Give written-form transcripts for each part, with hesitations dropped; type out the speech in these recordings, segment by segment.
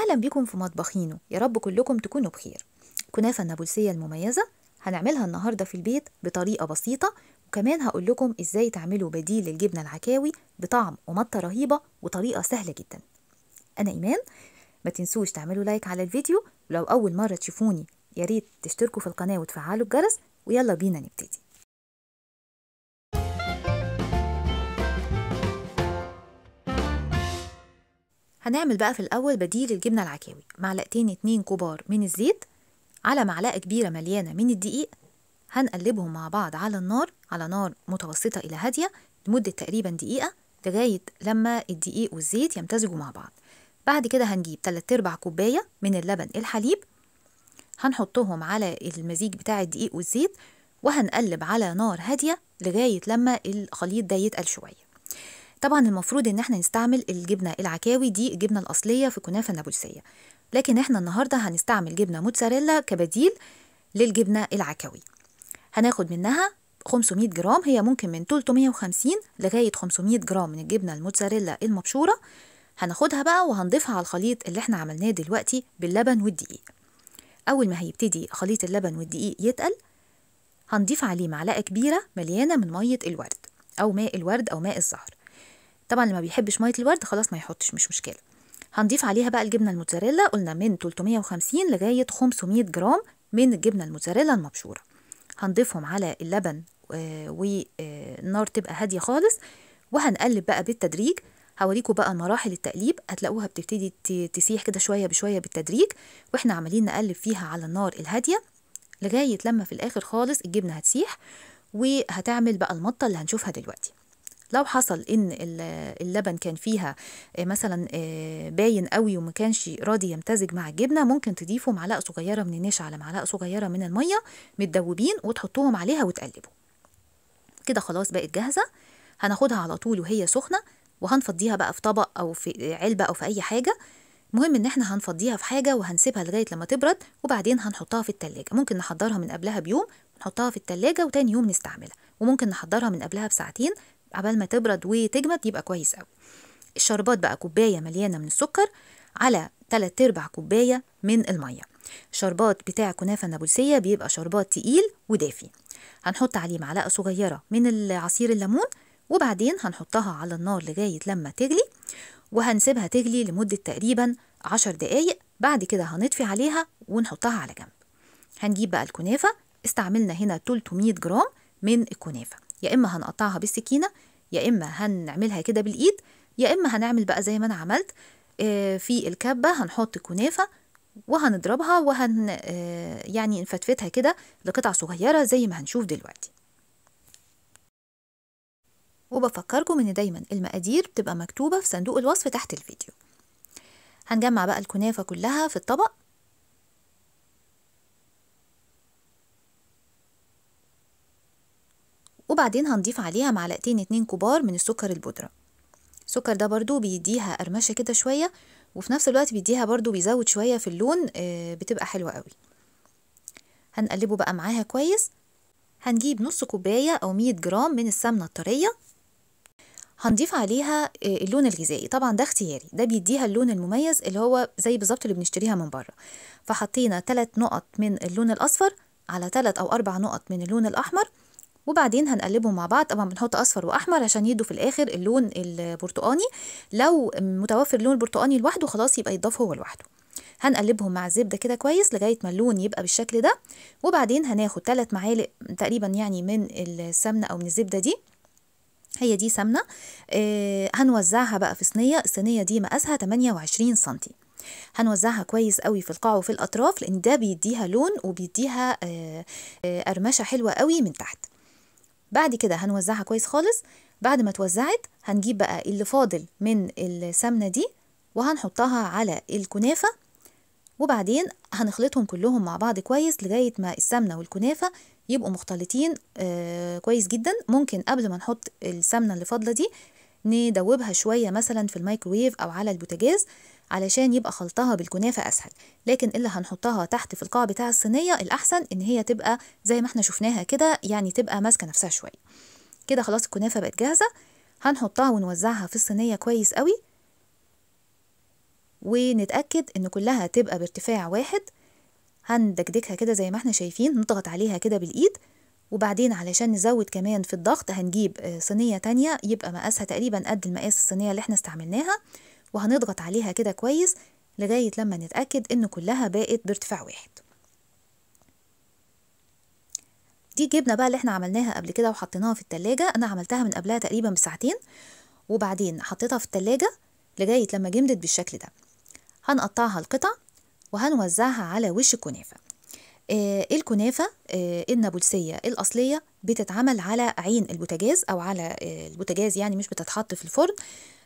أهلا بكم في مطبخينو، يا رب كلكم تكونوا بخير. الكنافة النابلسية المميزة هنعملها النهاردة في البيت بطريقة بسيطة، وكمان هقول لكم ازاي تعملوا بديل للجبنة العكاوي بطعم ومطة رهيبة وطريقة سهلة جدا. أنا إيمان، ما تنسوش تعملوا لايك على الفيديو، ولو أول مرة تشوفوني يا ريت تشتركوا في القناة وتفعلوا الجرس، ويلا بينا نبتدي. هنعمل بقى في الأول بديل الجبنة العكاوي، معلقتين 2 كبار من الزيت على معلقة كبيرة مليانة من الدقيق. هنقلبهم مع بعض على النار، على نار متوسطة إلى هادية لمدة تقريبا دقيقة، لغاية لما الدقيق والزيت يمتزجوا مع بعض. بعد كده هنجيب 3/4 كوباية من اللبن الحليب، هنحطهم على المزيج بتاع الدقيق والزيت، وهنقلب على نار هادية لغاية لما الخليط ده يتقل شوية. طبعا المفروض ان احنا نستعمل الجبنة العكاوي دي الجبنة الأصلية في كنافة النابلسية، لكن احنا النهاردة هنستعمل جبنة موتزاريلا كبديل للجبنة العكاوي. هناخد منها 500 جرام، هي ممكن من 350 لغاية 500 جرام من الجبنة الموتزاريلا المبشورة. هناخدها بقى وهنضيفها على الخليط اللي احنا عملناه دلوقتي باللبن والدقيق. أول ما هيبتدي خليط اللبن والدقيق يتقل، هنضيف عليه معلقة كبيرة مليانة من مية الورد أو ماء الورد أو ماء الزهر. طبعا اللي ما بيحبش مية الورد خلاص ما يحطش، مش مشكلة. هنضيف عليها بقى الجبنة الموتزاريلا، قلنا من 350 لغاية 500 جرام من الجبنة الموتزاريلا المبشورة. هنضيفهم على اللبن والنار تبقى هادية خالص، وهنقلب بقى بالتدريج. هوريكم بقى مراحل التقليب، هتلاقوها بتبتدي تسيح كده شوية بشوية بالتدريج، واحنا عمالين نقلب فيها على النار الهادية لغاية لما في الآخر خالص الجبنة هتسيح وهتعمل بقى المطة اللي هنشوفها دلوقتي. لو حصل ان اللبن كان فيها مثلا باين قوي وما كانش راضي يمتزج مع الجبنه، ممكن تضيفوا معلقه صغيره من النشا على معلقه صغيره من الميه متدوبين وتحطوهم عليها وتقلبوا. كده خلاص بقت جاهزه. هناخدها على طول وهي سخنه، وهنفضيها بقى في طبق او في علبه او في اي حاجه. مهم ان احنا هنفضيها في حاجه وهنسيبها لغايه لما تبرد، وبعدين هنحطها في التلاجة. ممكن نحضرها من قبلها بيوم، نحطها في التلاجة وتاني يوم نستعملها، وممكن نحضرها من قبلها بساعتين عبال ما تبرد وتجمد يبقى كويس قوي. الشربات بقى كوبايه مليانه من السكر على 3/4 كوبايه من الميه. الشربات بتاع كنافه النابلسيه بيبقى شربات تقيل ودافي. هنحط عليه معلقه صغيره من عصير الليمون، وبعدين هنحطها على النار لغايه لما تغلي، وهنسيبها تغلي لمده تقريبا 10 دقايق. بعد كده هنطفي عليها ونحطها على جنب. هنجيب بقى الكنافه، استعملنا هنا 300 جرام من الكنافه، يا اما هنقطعها بالسكينه، يا اما هنعملها كده بالايد، يا اما هنعمل بقى زي ما انا عملت في الكبه. هنحط الكنافه وهنضربها يعني نفتفتها كده لقطع صغيره زي ما هنشوف دلوقتي. وبفكركم ان دايما المقادير بتبقى مكتوبه في صندوق الوصف تحت الفيديو. هنجمع بقى الكنافه كلها في الطبق، وبعدين هنضيف عليها معلقتين 2 كبار من السكر البودرة. السكر ده برضو بيديها قرمشة كده شوية، وفي نفس الوقت بيديها برضو بيزود شوية في اللون، بتبقى حلوة قوي. هنقلبه بقى معاها كويس. هنجيب نص كوباية أو 100 جرام من السمنة الطرية، هنضيف عليها اللون الغذائي. طبعا ده اختياري، ده بيديها اللون المميز اللي هو زي بالظبط اللي بنشتريها من بره. فحطينا 3 نقط من اللون الأصفر على 3 أو 4 نقط من اللون الأحمر، وبعدين هنقلبهم مع بعض. طبعا بنحط اصفر واحمر عشان يدوا في الاخر اللون البرتقاني. لو متوفر اللون البرتقاني لوحده خلاص يبقى يضاف هو لوحده. هنقلبهم مع الزبده كده كويس لغايه ما اللون يبقى بالشكل ده، وبعدين هناخد 3 معالق تقريبا يعني من السمنه او من الزبده دي، هي دي سمنه. هنوزعها بقى في صينيه. الصينيه دي مقاسها 28 سنتي. هنوزعها كويس قوي في القاع وفي الاطراف، لان ده بيديها لون وبيديها قرمشه حلوه قوي من تحت. بعد كده هنوزعها كويس خالص. بعد ما اتوزعت هنجيب بقى اللي فاضل من السمنة دي وهنحطها على الكنافة، وبعدين هنخلطهم كلهم مع بعض كويس لغاية ما السمنة والكنافة يبقوا مختلطين كويس جدا. ممكن قبل ما نحط السمنة اللي فاضلة دي ندوبها شوية مثلا في الميكروويف أو على البوتاجاز علشان يبقى خلطها بالكنافة أسهل، لكن اللي هنحطها تحت في القاع بتاع الصينية الأحسن إن هي تبقى زي ما احنا شفناها كده، يعني تبقى ماسكة نفسها شوية. كده خلاص الكنافة بقت جاهزة. هنحطها ونوزعها في الصينية كويس قوي، ونتأكد ان كلها تبقى بارتفاع واحد. هندكدكها كده زي ما احنا شايفين، نضغط عليها كده بالايد، وبعدين علشان نزود كمان في الضغط هنجيب صينية تانية يبقى مقاسها تقريبا قد المقاس الصينية اللي احنا استعملناها، وهنضغط عليها كده كويس لغاية لما نتأكد ان كلها بقت بارتفاع واحد. دي الجبنة بقى اللي احنا عملناها قبل كده وحطيناها في التلاجة. انا عملتها من قبلها تقريبا بساعتين، وبعدين حطيتها في التلاجة لغاية لما جمدت بالشكل ده. هنقطعها القطع وهنوزعها على وش الكنافة. الكنافة النابلسية الأصلية بتتعمل على عين البوتاجاز أو على البوتاجاز، يعني مش بتتحط في الفرن.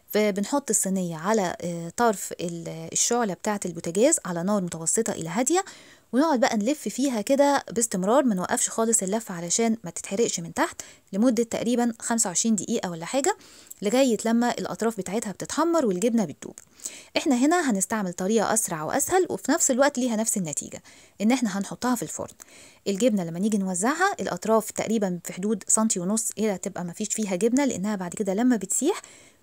فبنحط الصينية على طرف الشعلة بتاعة البوتاجاز على نار متوسطة إلى هادية، ونقعد بقى نلف فيها كده باستمرار، ما نوقفش خالص اللف علشان ما تتحرقش من تحت، لمدة تقريبا 25 دقيقة ولا حاجة، لغاية لما الأطراف بتاعتها بتتحمر والجبنة بتدوب. احنا هنا هنستعمل طريقة أسرع وأسهل وفي نفس الوقت ليها نفس النتيجة، إن احنا هنحطها في الفرن. الجبنة لما نيجي نوزعها الأطراف تقريبا في حدود سنتي ونص إلى تبقى ما فيش فيها جبنة، لأنها بعد كده لما بتسيح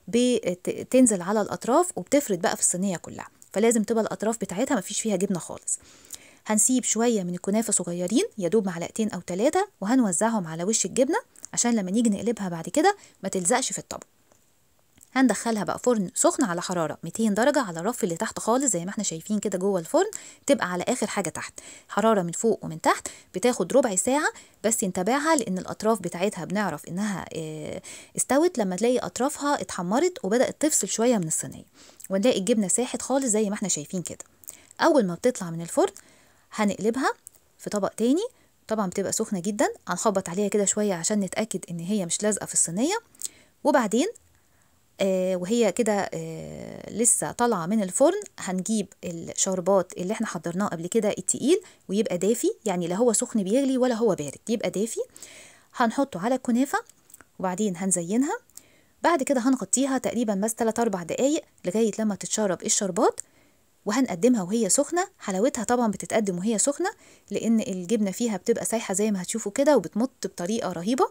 بتنزل على الأطراف وبتفرد بقى في الصينية كلها، فلازم تبقى الأطراف بتاعتها ما فيش فيها جبنة خالص. هنسيب شوية من الكنافة صغيرين يدوب معلقتين أو 3، وهنوزعهم على وش الجبنة عشان لما نيجي نقلبها بعد كده ما تلزقش في الطبق. هندخلها بقى فرن سخن على حرارة 200 درجة على الرف اللي تحت خالص زي ما احنا شايفين كده جوه الفرن، تبقى على آخر حاجة تحت، حرارة من فوق ومن تحت. بتاخد ربع ساعة بس، نتابعها لأن الأطراف بتاعتها بنعرف إنها استوت لما تلاقي أطرافها اتحمرت وبدأت تفصل شوية من الصينية، ونلاقي الجبنة ساحت خالص زي ما احنا شايفين كده. أول ما بتطلع من الفرن هنقلبها في طبق تاني، طبعا بتبقى سخنة جدا، هنخبط عليها كده شوية عشان نتأكد إن هي مش لازقة في الصينية. وبعدين وهي كده لسه طالعه من الفرن هنجيب الشربات اللي احنا حضرناه قبل كده التقيل، ويبقى دافي، يعني لا هو سخن بيغلي ولا هو بارد، يبقى دافي. هنحطه على الكنافه وبعدين هنزينها. بعد كده هنغطيها تقريبا بس 3-4 دقايق لغايه لما تتشرب الشربات، وهنقدمها وهي سخنه. حلاوتها طبعا بتتقدم وهي سخنه، لان الجبنه فيها بتبقى سايحه زي ما هتشوفوا كده وبتمط بطريقه رهيبه.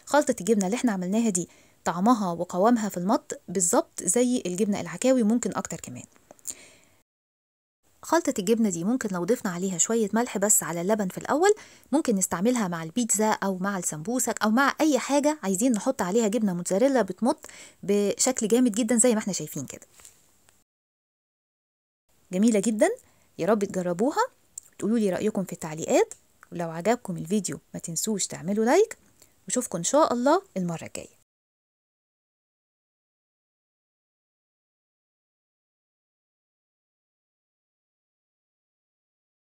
خلطه الجبنه اللي احنا عملناها دي طعمها وقوامها في المط بالظبط زي الجبنة العكاوي، ممكن أكتر كمان. خلطة الجبنة دي ممكن لو ضفنا عليها شوية ملح بس على اللبن في الأول، ممكن نستعملها مع البيتزا أو مع السمبوسك أو مع أي حاجة عايزين نحط عليها جبنة موتزاريلا بتمط بشكل جامد جدا زي ما احنا شايفين كده. جميلة جدا، يا رب تجربوها وتقولوا لي رأيكم في التعليقات. ولو عجبكم الفيديو ما تنسوش تعملوا لايك، واشوفكم إن شاء الله المرة الجاية.